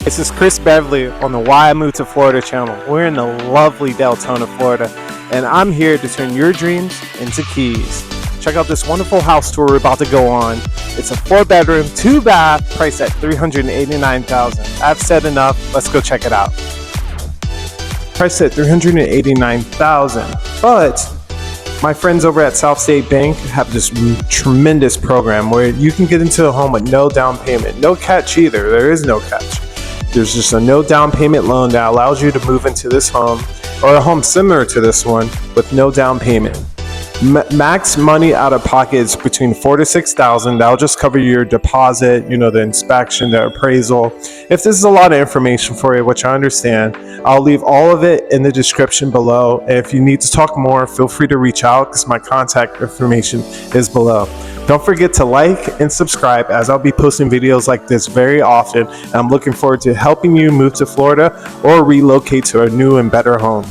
This is Chris Beverly on the Why I Moved to Florida channel. We're in the lovely Deltona, Florida, and I'm here to turn your dreams into keys. Check out this wonderful house tour we're about to go on. It's a 4-bedroom, 2-bath, priced at $389,000. I've said enough. Let's go check it out. Priced at $389,000, but my friends over at South State Bank have this tremendous program where you can get into a home with no down payment, no catch either. There is no catch. There's just a no down payment loan that allows you to move into this home or a home similar to this one with no down payment. Max money out of pocket is between $4,000 to $6,000. That'll just cover your deposit, the inspection, the appraisal. If this is a lot of information for you, which I understand, I'll leave all of it in the description below. And if you need to talk more, feel free to reach out because my contact information is below. Don't forget to like and subscribe, as I'll be posting videos like this very often. And I'm looking forward to helping you move to Florida or relocate to a new and better home.